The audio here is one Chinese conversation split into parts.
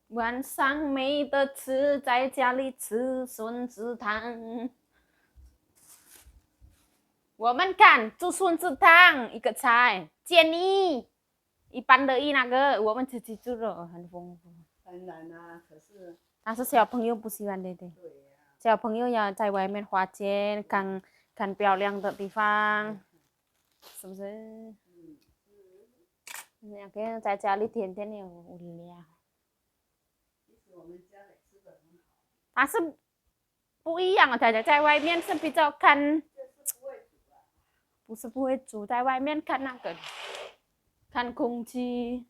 晚上没得吃，在家里吃孙子汤。我们看煮孙子汤一个菜，建议一般的那个，我们自己煮了很丰富。当然啦，可是但是小朋友不喜欢，对不对？对呀、小朋友要在外面花钱看漂亮的地方，是不是？那个在家里天天也无聊。其实我们家里吃的很好，但是不一样啊，在外面是比较看，就是不会煮啊。不是不会煮，在外面看那个看空气。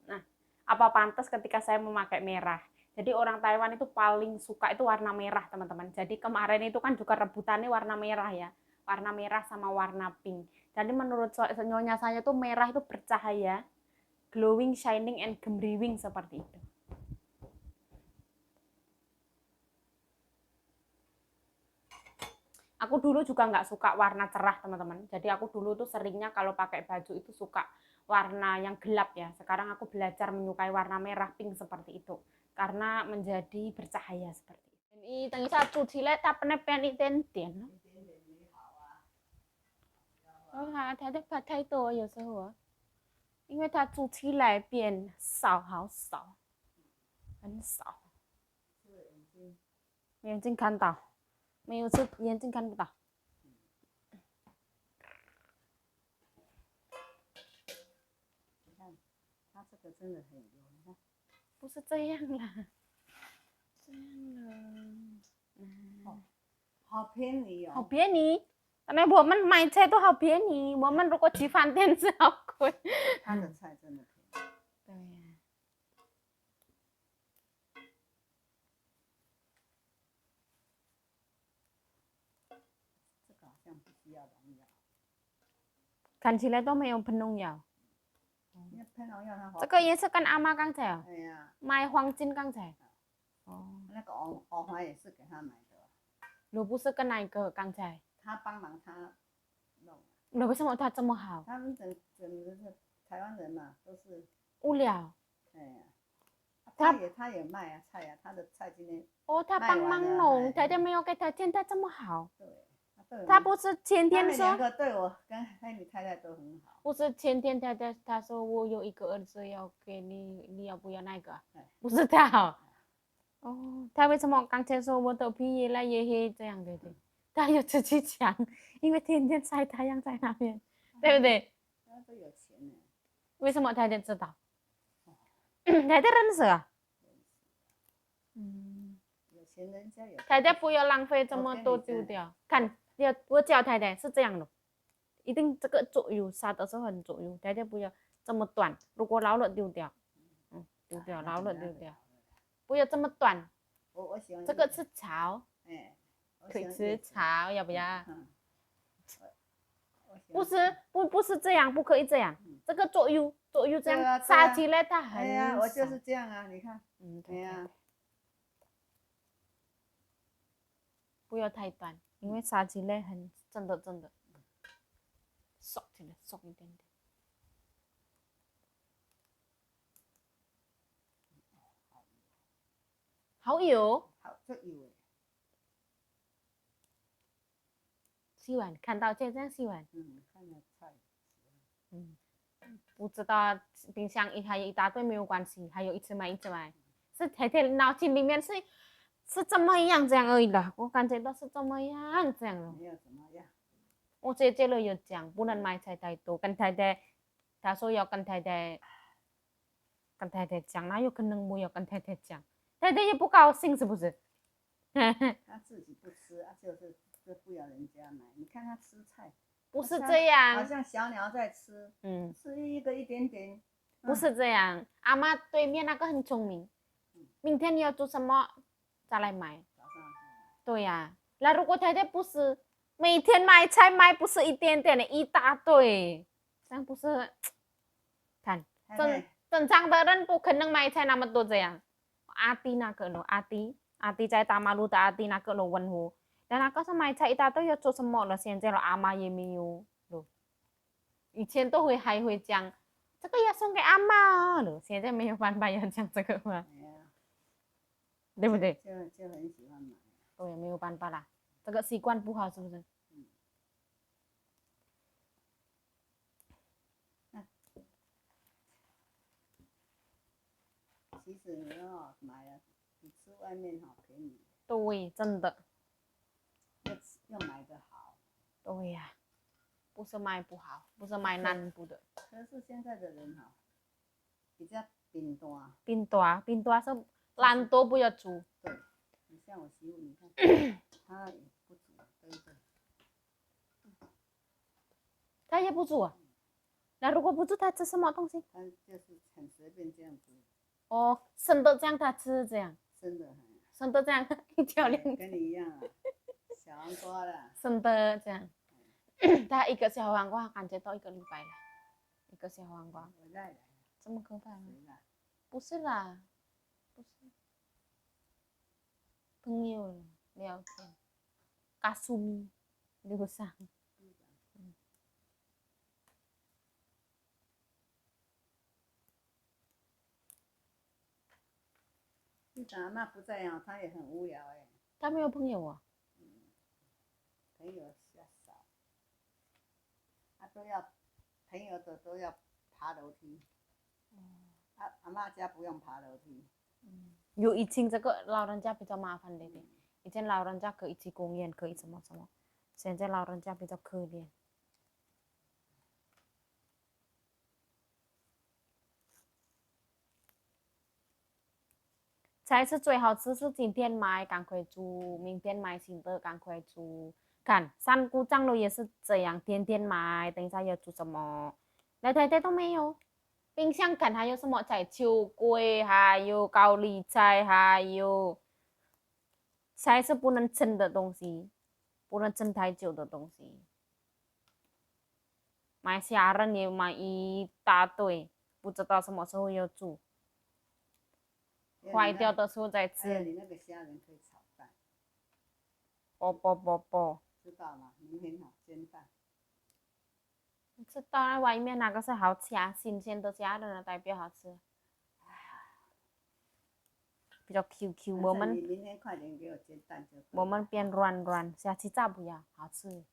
Nah, apa pantas ketika saya memakai merah? Jadi orang Taiwan itu paling suka itu warna merah, teman-teman. Jadi kemarin itu kan juga rebutannya warna merah ya. Warna merah sama warna pink. Jadi menurut nyonya saya tuh merah itu bercahaya, glowing, shining, and gemriwing seperti itu. Aku dulu juga nggak suka warna cerah, teman-teman. Jadi aku dulu tuh seringnya kalau pakai baju itu suka warna yang gelap ya. Sekarang aku belajar menyukai warna merah pink seperti itu. Karena menjadi bercahaya seperti itu. Ini tadi satu cilet tak pernah pengen iten-iten. 哦，它的怕太多，有时候啊，因为它煮起来变少，好少，很少。眼睛看到，没有是眼睛看不到。你看，它这个真的很油，你看。不是这样啦，这样了。好便宜哦。好便宜。那我们买菜都好便宜，我们如果去饭店是好贵。它的菜真的便宜。对呀。这个好像不需要农药。看起来都没有喷农药。因为喷农药它好。这个也是跟阿妈刚才哦。哎呀。买黄金刚才。哦。那个藕花也是给他买的。我不是跟哪一个刚才？他帮忙他弄。那为什么他这么好？他们整个是台湾人嘛，都是无聊。哎呀，他也卖啊菜啊，他的菜今天哦，他帮忙弄，太太没有给他钱，他这么好。对，他不是前天说，他们两个对我跟黑米太太都很好。不是前天他说我有一个儿子要给你，你要不要那个？不是他哦，他为什么刚才说我头皮越来越黑这样对不对？他有自己讲，因为天天晒太阳在那边，对不对？他都有钱呢。为什么太太知道？太太认识啊。有钱人家有。太太不要浪费这么多丢掉，看，我教太太是这样的，一定这个左右杀的时候很左右，太太不要这么短，如果老了丢掉，丢掉，老了丢掉，不要这么短。我喜欢这个是潮，可以吃潮，要不要？不是这样，不可以这样，这个左右这样杀起来它很。哎呀，我就是这样啊，你看。对呀。不要太短，因为杀起来很真的熟起来熟一点点。好油。好，这油。洗碗看到这样洗碗。看了菜。不知道冰箱还有一大堆没有关系，还有一直买。是太太脑筋里面是怎么样这样而已的，我感觉到是怎么样这样了。没有怎么样。我姐姐了有讲不能买菜太多，跟太太她说要跟太太讲，哪有可能我要跟太太讲？太太也不高兴是不是？他自己不吃啊，就是不要人家买。你看他吃菜。不是这样，好像小鸟在吃，吃一点点。不是这样，阿妈对面那个很聪明，明天你要做什么再来买。对呀，那如果太太不是每天买菜买不是一点点的一大堆，这样不是看正常的人不可能买菜那么多这样。阿弟那个咯，阿弟阿弟在大马路的阿弟那个lo问我，dan aku sama Ica Ita 都要做什么了？现在了阿妈也没有了。以前都会还会讲这个要送给阿妈了，现在没有办法要讲这个嘛，对不对？就很喜欢买。对，没有办法啦，这个习惯不好，是不是？其实你要买了，你吃外面便宜。对，真的。要买的好。对呀，不是卖不好，不是卖难不的。可是现在的人比较饼大。饼大是懒惰不要煮。对，你像我媳妇，你看，她也不煮，对不对？她也不煮啊？那如果不煮，她吃什么东西？她就是很随便这样子。哦，生的这样她吃这样。生的这样一条两。跟你一样啊，小黄瓜啦。生的这样，她一个小黄瓜感觉到1个礼拜了，一个小黄瓜。我再来。这么可怕吗？不是啦，不是。朋友聊天，嘎苏米路上。队长阿妈不在啊，他也很无聊哎。他没有朋友啊？朋友比较少，他朋友的都要爬楼梯。阿妈家不用爬楼梯。有以前这个老人家比较麻烦的，以前老人家可以去公园，可以什么什么，现在老人家比较可怜。才是最好吃，是今天买赶快煮，明天买新的赶快煮。看三姑丈了也是这样，天天买，等一下要煮什么？来太太都没有。冰箱看还有什么菜？秋桂，还有高丽菜，还有菜是不能蒸的东西，不能蒸太久的东西。买虾仁也买一大堆，不知道什么时候要煮。坏掉的时候再吃。还有你那个虾仁可以炒蛋。啵。知道吗？明天煎蛋。知道外面那个是好吃啊，新鲜的虾仁代表好吃。比较 QQ， 我们你明天快点给我煎蛋就。我们变软，下期炸不要，好吃。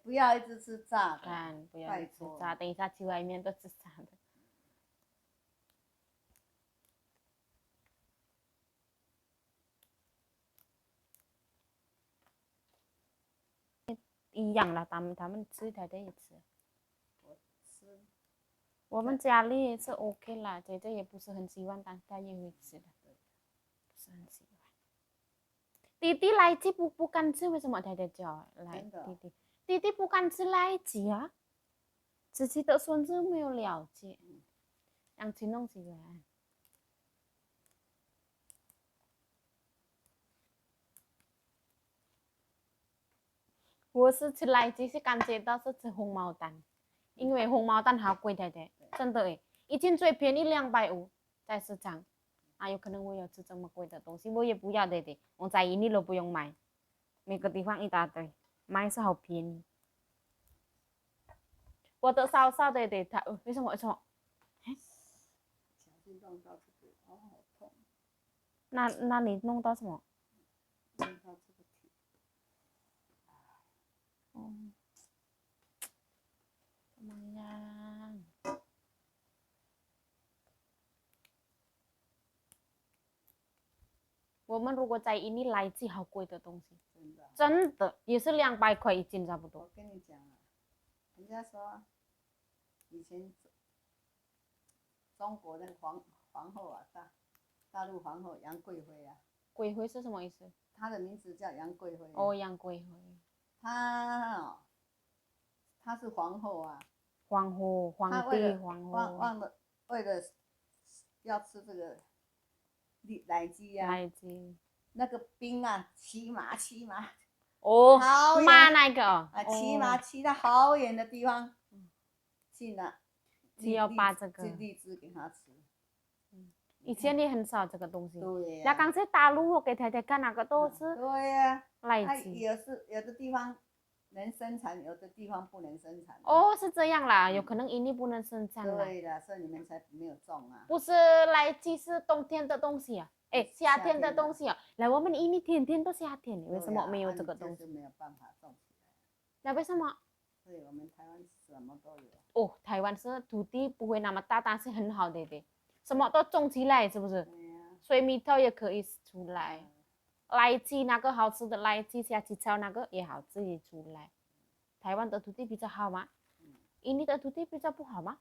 不要一直吃炸的。看，不要一直吃炸，等一下去外面都吃炸的。一样了，他们吃太太也吃。我吃。我们家里是 OK 啦，姐姐也不是很喜欢，但她也会吃的，不是很喜欢。弟弟来鸡不敢吃，为什么太太叫来弟弟不敢吃来鸡啊？自己的孙子没有了解，让去弄起来。我是吃来鸡是感觉到是吃红毛丹，因为红毛丹好贵太太，真的诶，以前最便宜250在市场。有可能我要吃这么贵的东西，我也不要的，我在印尼都不用买，每个地方一大堆，买是好便宜。我的烧烧的，他为什么？小心撞到这个，好痛。那你弄到什么？弄到这个体。怎么样？我们如果在印尼来鸡好贵的东西，真的也是200块1斤差不多。我跟你讲啊，人家说以前中国那个皇后啊，大陆皇后杨贵妃啊。贵妃是什么意思？她的名字叫杨贵妃。哦，杨贵妃。她是皇后啊。皇后，皇帝，皇后。为了要吃这个奶鸡呀。奶鸡。那个兵啊，骑马。哦，马那个。骑马骑到好远的地方，去拿。只要把这个荔枝给他吃。以前也很少这个东西。对呀、那刚才大陆我给太太看那个都是对呀、赖鸡。有的地方能生产，有的地方不能生产。哦，是这样啦，有可能印尼不能生产啦。对的，所以你们才没有种啊。不是赖鸡是冬天的东西啊，哎，夏天的东西啊。来，我们印尼天天都夏天，为什么没有这个东西？没有办法种起来。那为什么？所以我们台湾什么都有。哦，台湾是土地不会那么大，但是很好的，什么都种起来，是不是？对呀、水蜜桃也可以出来，赖鸡那个好吃的赖鸡，下去炒那个也好自己出来。台湾的土地比较好吗？印尼的土地比较不好吗？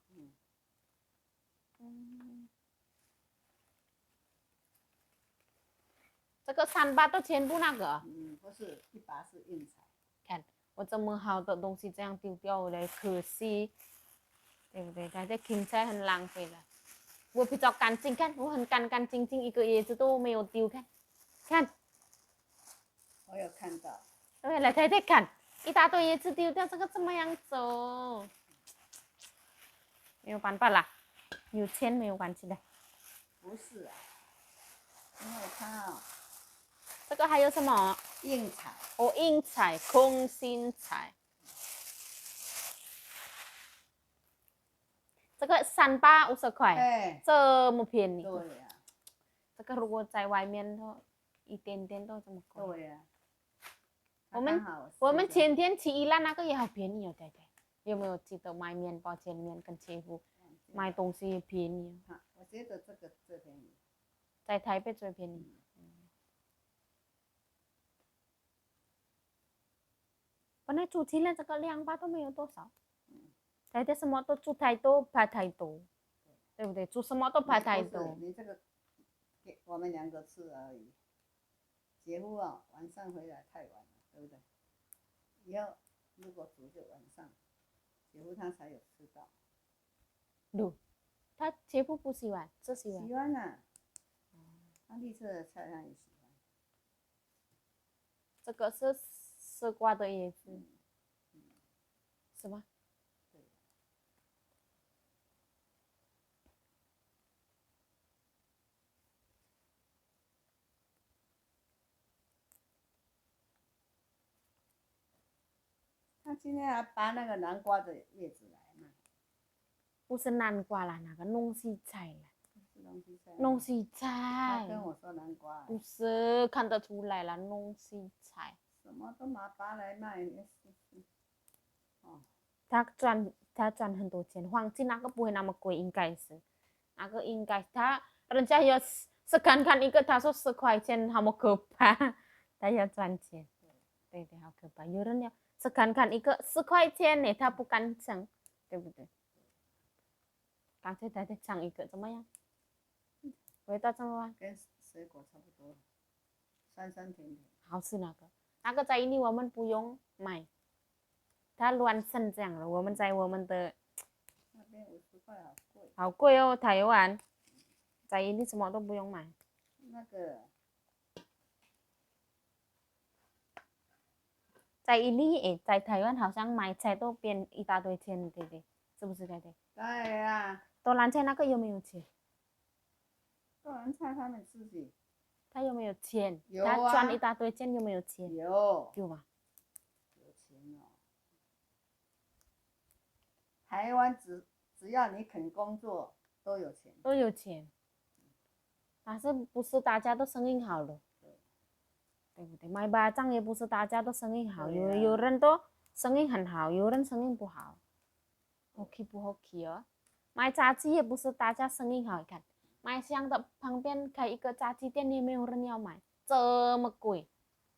这个3把都全部那个。不是一把是硬材。看我这么好的东西这样丢掉了，可惜，对不对？大家芹菜很浪费了。我比较干净，看我很干净净，一个叶子都没有丢，看。我有看到。对，来太太看，一大堆叶子丢掉，这个怎么样走？没有办法啦，有钱没有关系的。不是啊，因为它这个还有什么？硬材。哦，硬材、空心材。这个350块，这么便宜。对呀、这个如果在外面都一点点都这么贵。对呀、我们前天去宜兰那个也好便宜哦，太太，有没有记得买面包、煎面跟切夫买东西也便宜？我觉得这个最便宜，在台北最便宜。本来煮起来这个2把都没有多少，太太什么都煮太多，怕太多，对不对？煮什么都怕太多。你这个给我们2个吃而已。姐夫啊，晚上回来太晚了，对不对？以后如果煮就晚上，姐夫他才有吃到。他姐夫不喜欢，只喜欢。喜欢啊，他绿色的菜他也喜欢。这个是丝瓜的叶子，是吗？对。他今天还拔那个南瓜的叶子来卖。不是南瓜啦，那个弄西菜啦。弄西菜。弄西菜。他跟我说南瓜。不是，看得出来了，弄西菜。什么都拿拔来卖。他赚很多钱，黄金那个不会那么贵，应该是，那个应该人家要看一个，他说10块钱，好么可怕，他要赚钱，对，好可怕，有人要看一个10块钱呢，他不敢抢，对不对？刚才他抢一个怎么样？味道怎么样？跟水果差不多，酸酸甜甜。好吃那个在印尼我们不用买。它乱成这样了，我们在我们的那边50块好贵。好贵哦，台湾，在印尼什么都不用买。那个在印尼在台湾好像买菜都变一大堆钱，对不对？是不是对？对呀。多兰菜那个有没有钱？多兰菜他们自己。他有没有钱？有啊。他赚一大堆钱，有没有钱？有吗？有钱哦。台湾只要你肯工作，都有钱。都有钱，但是不是大家都生意好了？对不对？卖巴掌也不是大家都生意好，有人都生意很好，有人生意不好。OK 不 OK 哦？卖炸鸡也不是大家生意好，看卖香的旁边开一个炸鸡店，也没有人要买，这么贵，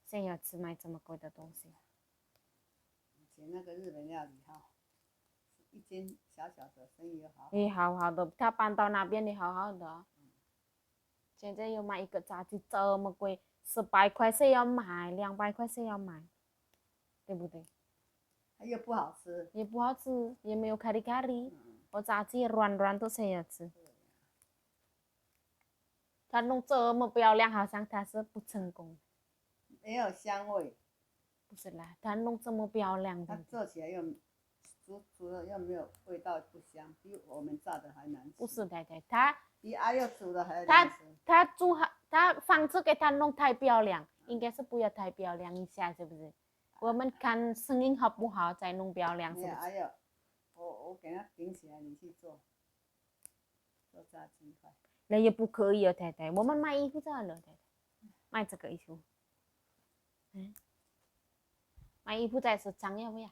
谁要吃卖这么贵的东西？以前那个日本料理哈，一间小小的生意好。也好好的，他搬到那边也好好的。现在又卖一个炸鸡这么贵，100块谁要买？200块谁要买？对不对？又不好吃。也不好吃，也没有咖喱咖喱，我炸鸡软软的谁要吃？他弄这么漂亮，好像他是不成功。没有香味。不是啦，他弄这么漂亮的。他做起来又煮了又没有味道，不香，比我们炸的还难吃。不是太太，他比阿佑煮的还他难吃。他煮好，他房子给他弄太漂亮，应该是不要太漂亮一下，是不是？我们看声音好不好再弄漂亮，是不是？没有阿佑，我给它顶起来，你去做炸鸡块。那也不可以哦，太太，我们买衣服咋了，太太？买这个衣服，嗯，买衣服在市场要不要？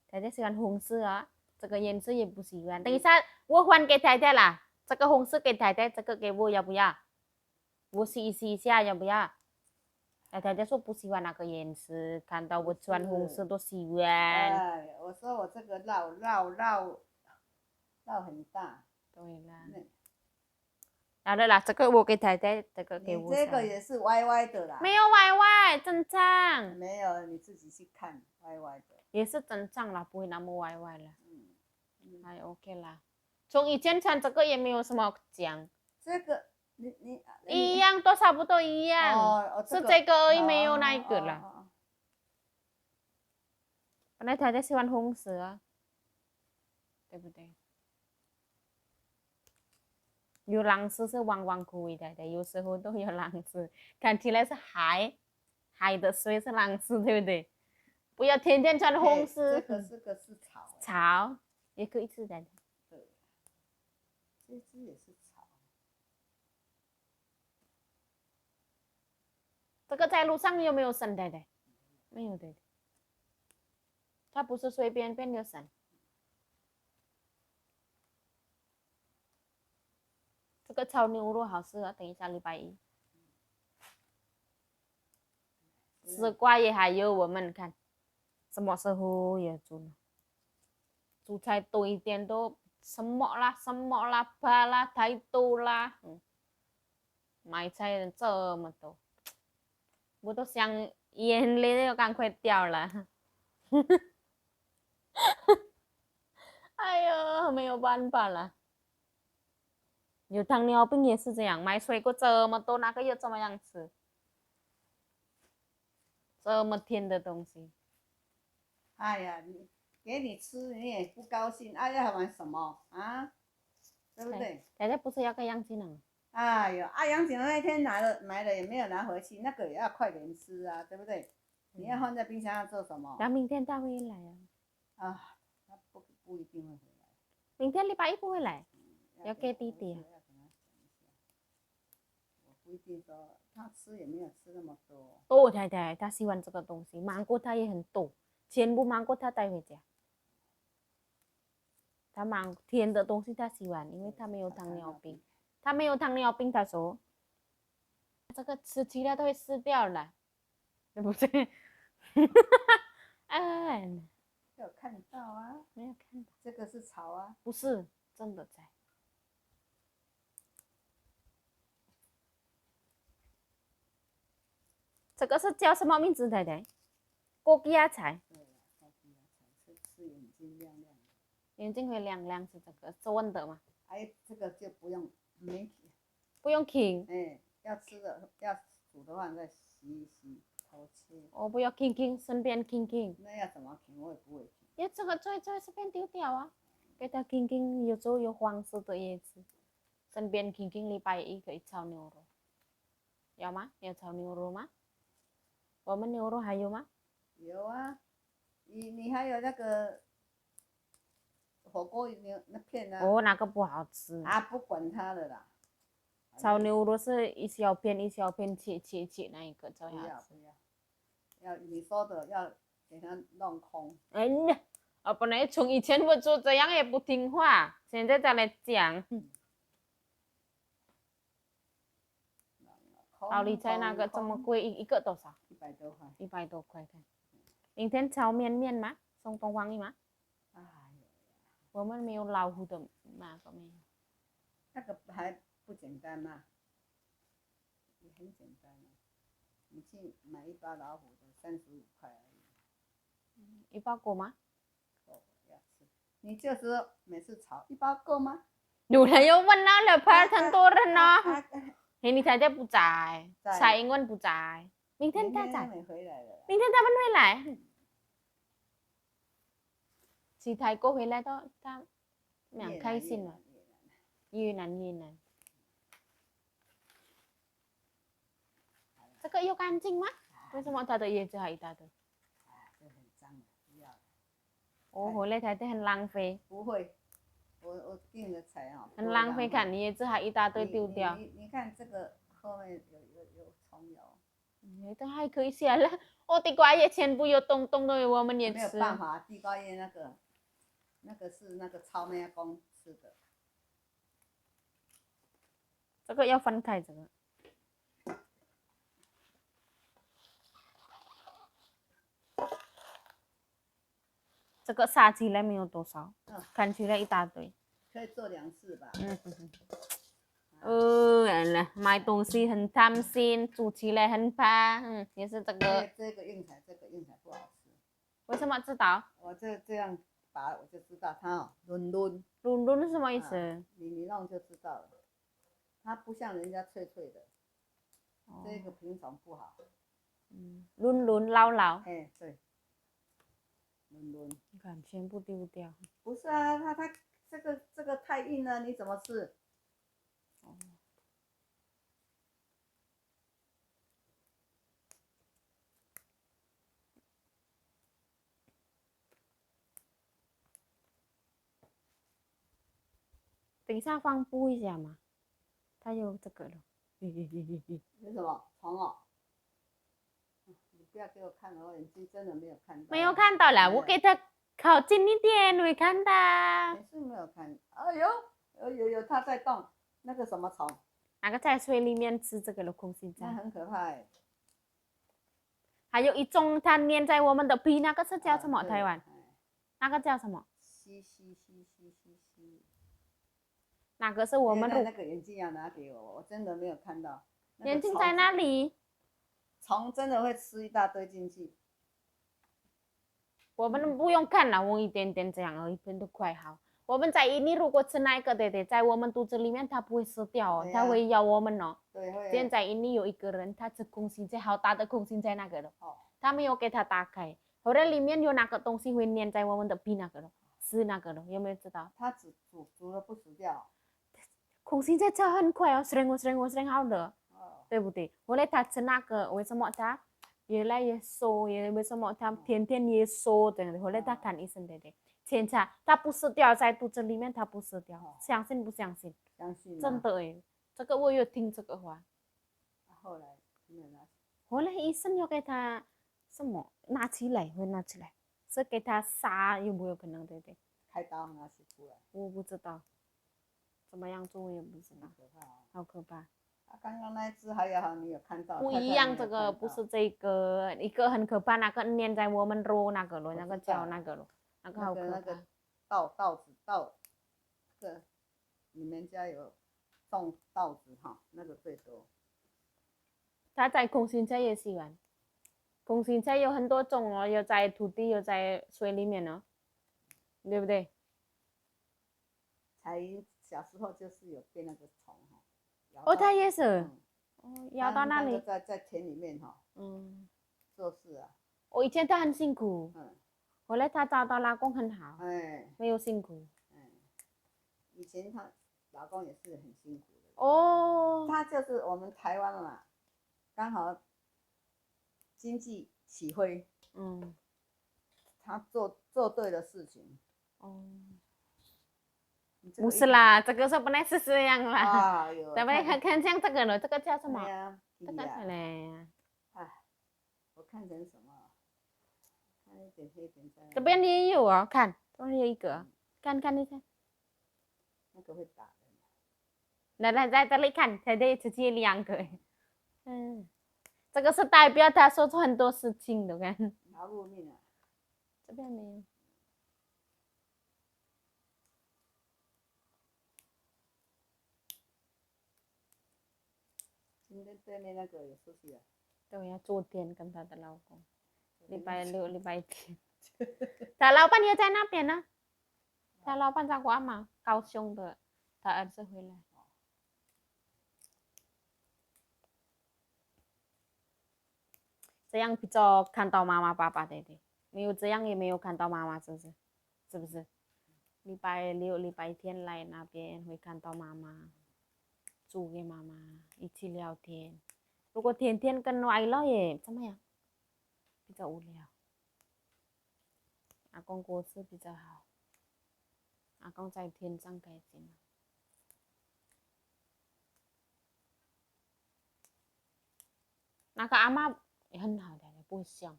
太太喜欢红色啊，这个颜色也不喜欢。等一下，我换给太太啦，这个红色给太太，这个给我，要不要？我试一下，要不要？太太说不喜欢那个颜色，看到我穿红色都喜欢。哎，我说我这个绕很大。对啦。好的啦，这个我给太太，这个给我。你这个也是歪歪的啦。没有歪歪，正常。没有，你自己去看，歪歪的。也是正常啦，不会那么歪歪了。还 OK 啦。从以前穿这个也没有什么讲。这个你一样，都差不多一样。哦，是这个而已，没有那一个了。本来太太喜欢红色啊，对不对？有蓝色是汪汪哭太太，有时候都有蓝色，看起来是海的水是蓝色，对不对？不要天天穿红色。这个是草。草也可以吃的。对，这只也是草。这个在路上有没有生太太？没有的，它不是随便便就生。这个炒牛肉好吃啊！等一下礼拜一，丝瓜也还有，我们看什么时候也煮呢？煮菜多一点都什么啦，巴啦，太多啦。买菜这么多，我都想眼泪要赶快掉了。哎呦，没有办法了。有糖尿病也是这样，买水果这么多，那个又怎么样吃？这么甜的东西。哎呀，给你吃你也不高兴，要玩什么啊？对不对？大家不是要个杨金呢？哎呦，杨锦那天买了也没有拿回去，那个也要快点吃啊，对不对？你要放在冰箱要做什么？那明天他会来啊，他不一定会回来。明天礼拜一不会来，要给弟弟。我不一定说他吃也没有吃那么多。多太太，他喜欢这个东西，芒果他也很多，全部芒果他带回家。他甜的东西他喜欢，因为他没有糖尿病。他没有糖尿病，他说这个吃起来都会死掉了，对不对？哎，有看到啊？没有看到。这个是草啊？不是，真的在。这个是叫什么名字，太太？枸杞芽菜。对了，枸杞芽菜吃眼睛亮亮的。眼睛会亮亮是这个，是温的吗？哎，这个就不用没。不用停。哎，要煮的话再洗一洗头切。我不要停，顺便停。那要怎么停？我也不会停。因为这个最随便丢掉啊，给它停，有时候有黄色的叶子，顺便停，礼拜一可以炒牛肉，要吗？要炒牛肉吗？我们牛肉还有吗？有啊，你还有那个火锅牛那片啊。哦，那个不好吃。啊，不管它了啦。炒牛肉是一小片一小片切那一个最好吃。要你说的要给它弄空。哎呀，我本来从以前我就这样也不听话，现在再来讲。高丽菜那个这么贵，一个多少？100多块。100多块看。明天炒面吗？送东方吗？哎呀，我们没有老虎的那个没有。那个还不简单吗？也很简单啊，你去买一包老虎的35块而已。一包够吗？够，要吃。你就是每次炒一包够吗？有人又问了，很多人呢。你太太不在，蔡英文不在。明天明天他他在，们回来了啦。明天他们会来。其他过回来都他蛮越南开心的。越南越南。这个又干净吗？为什么它的叶子还一大堆？这很脏的，不要了。哦，回来才对，很浪费，不会，我订的菜啊，很浪费，看叶子还一大堆丢掉。你看这个后面有葱油。这还可以下了。哦，地瓜叶全部有冻冻的，我们也没有吃。办法，地瓜叶那个是那个超妹公吃的。这个要分开，这个。这个撒起来没有多少，看起来一大堆。可以做2次吧。完了，买东西很贪心，煮起来很怕。也是这个。这个硬菜不好吃。为什么知道？我这样拔我就知道它润润。润润是什么意思？你弄就知道了，它不像人家脆脆的。这个品种不好。润润老老。哎，对。润润。你看，全部丢掉。不是啊，它这个太硬了，你怎么吃？等一下放布一下嘛，它有这个了。有什么虫哦？你不要给我看了，我眼睛真的没有看到。没有看到啦，我给它靠近一点会看到。也是没有看。哎呦，有，它在动。那个什么虫？那个在水里面吃这个的空心菜，那很可怕哎。还有一种它粘在我们的皮，那个是叫什么？台湾？那个叫什么？西。那个是我们那个眼镜要拿给我，我真的没有看到。眼镜在哪里？虫真的会吃一大堆进去。我们不用看了，我一点点这样而已，都快好。我们在印尼如果吃那个的，在我们肚子里面它不会死掉哦，它会咬我们哦。对，会。现在印尼有一个人，他吃空心菜，好大的空心菜那个的，他没有给他打开，后来里面有那个东西会粘在我们的皮那个的，是那个的，有没有知道？他只煮了不死掉。空心菜吃很快哦，sering好的，对不对？后来他吃那个，为什么他越来越瘦？为什么他天天也瘦的？后来他看医生的，检查他不死掉，在肚子里面他不死掉，相信不相信？相信。真的哎，这个我有听这个话。后来没有拿。后来医生要给他什么拿起来，会拿起来，是给他杀有没有可能？对不对？开刀拿起出来。我不知道，怎么样做我也不知道。好可怕。刚刚那一只还好，你有看到。不一样，这个不是这个，一个很可怕，那个粘在我们肉那个了，那个叫那个了，那个好可怕。那个稻子，这你们家有种稻子哈，那个最多。它在空心菜也喜欢，空心菜有很多种哦，有在土地，有在水里面哦，对不对？彩云小时候就是有被那个虫哈。哦，它也是。咬到那里。在田里面哈。做事啊。我以前他很辛苦。后来他找到老公很好。没有辛苦。以前他老公也是很辛苦的。哦。他就是我们台湾嘛，刚好经济起飞。他做对的事情。不是啦，这个是本来是这样啦。哎呦。咱们看像这个了，这个叫什么？这个嘞。我看成什么？看一点黑点在。这边也有哦，看，这边有一个，看一下。那个会打人。来，在这里看，才得直接2个。这个是代表他说出很多事情的，看。劳碌命啊。这边没有。今天对面那个有出去啊？对呀，昨天跟他的老公，礼拜六、礼拜天，他老板也在那边呢。他老板在干嘛？高雄的，他儿子回来。这样比较看到妈妈爸爸，对对，没有这样也没有看到妈妈，是不是？是不是？礼拜六、礼拜天来那边会看到妈妈，煮给妈妈一起聊天。如果天天跟外了也怎么样？比较无聊。阿公过世比较好，阿公在天上开心。那个阿妈也很好的，不会像。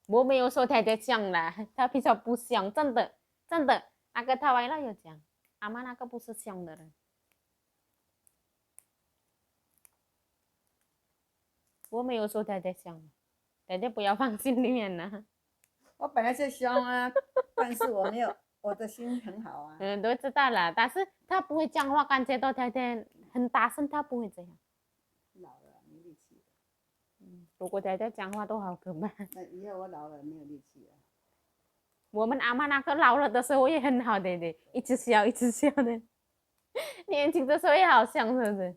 我没有说太太像啦，她比较不像，真的真的。那个他外了有讲，阿妈那个不是像的人。我没有说太太像，太太不要放心里面呢。我本来就凶啊，但是我没有，我的心很好啊。都知道了，但是他不会讲话，感觉到太太很大声，他不会这样。老了没力气了。如果太太讲话都好可怕。那以后我老了没有力气了。我们阿妈那个老了的时候也很好的，一直笑一直笑的。年轻的时候也好像，是不是？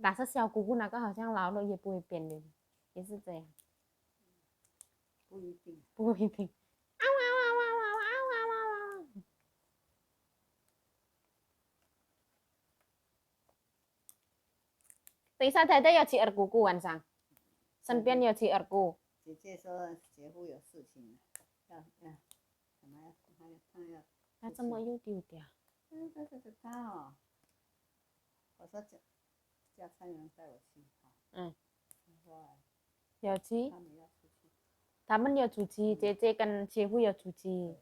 但是小姑姑那个好像老了也不会变的，也是这样。不一定。不一定。啊哇哇哇哇哇哇哇哇！等一下太太要去二姑姑晚上，身边要去二姑。姐姐说姐夫有事情，要什么要那怎么又丢掉？他哦，我说叫蔡元带我去哈。他说要去，他们要出去。他们要出去，姐姐跟姐夫要出去。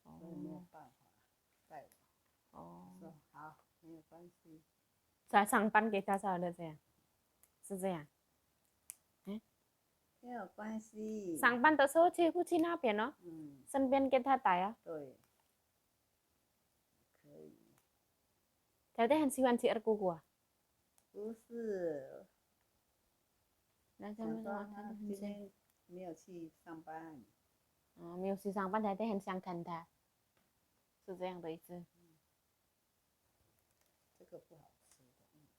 所以没有办法带我。说好，没有关系。在上班给他找的这样，是这样。没有关系。上班的时候姐夫去那边哦，身边给他带啊。对，可以。太太很喜欢去二姑姑啊。不是。那怎么说？他今天没有去上班。没有去上班，太太很想看他，是这样的意思。这个不好吃的硬菜。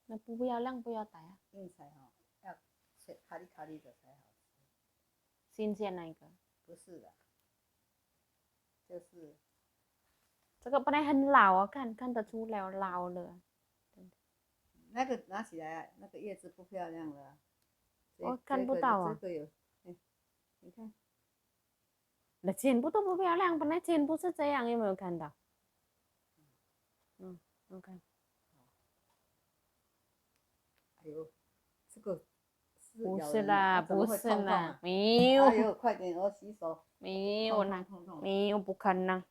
那不要晾，不要带啊。硬菜哈，要切卡里卡里的才好吃。新鲜那个？不是的，就是这个本来很老啊，看得出来老了。那个拿起来，那个叶子不漂亮了。我看不到啊。这个有，你看。那全部都不漂亮，本来全部是这样，有没有看到？我看。哎呦，这个不是啦，不是啦，没有。哎呦，快点，我洗手。没有那，没有，不可能。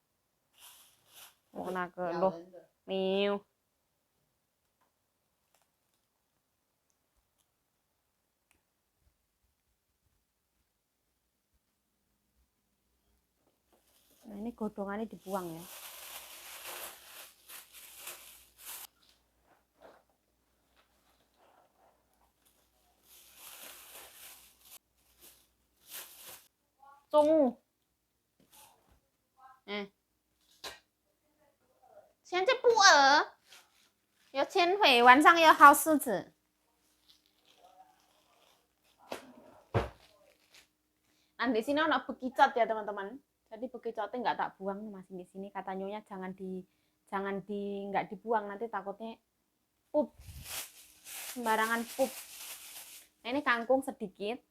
我那个没有。Nah, ini godongannya dibuang ya. Tunggu. 现在不饿，要先回，晚上要好柿子。Nah, di sini ada bekicot ya teman-teman. Jadi bekicotnya nggak tak buang, masih di sini. Kata nyonya nggak dibuang, nanti takutnya pup, sembarangan pup. Nah, ini kangkung sedikit.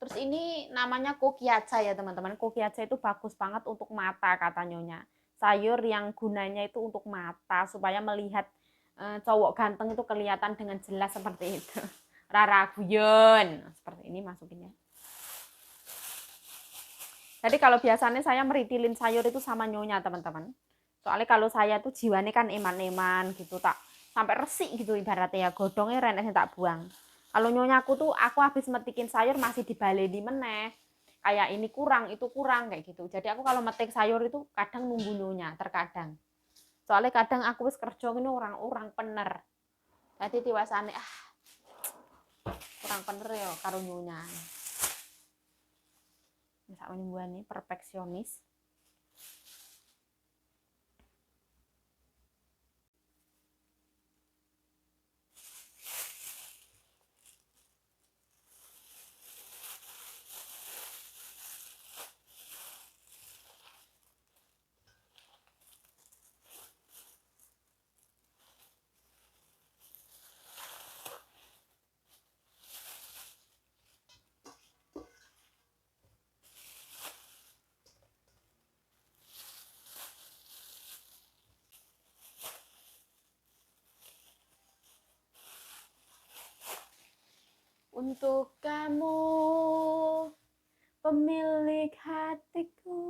Terus ini namanya kokiaca ya teman-teman. Kokiaca itu bagus banget untuk mata kata nyonya. Sayur yang gunanya itu untuk mata supaya melihat cowok ganteng itu kelihatan dengan jelas seperti itu. Rara guyon, seperti ini masukinnya. Jadi kalau biasanya saya meritilin sayur itu sama nyonya teman-teman. Soalnya kalau saya tuh jiwanya kan eman-eman gitu, tak sampai resik gitu ibaratnya ya, godongnya renesnya tak buang. Kalau nyonyaku tuh aku habis metikin sayur masih dibaleni meneh. Kayak ini kurang, itu kurang kayak gitu. Jadi aku kalau metik sayur itu kadang nunggu nyonya, terkadang. Soalnya kadang aku wis kerja ini orang-orang pener. Jadi tiwasane kurang pener ya karo nyonya. Misalnya ini perfeksionis. untuk kamu, pemilik hatiku.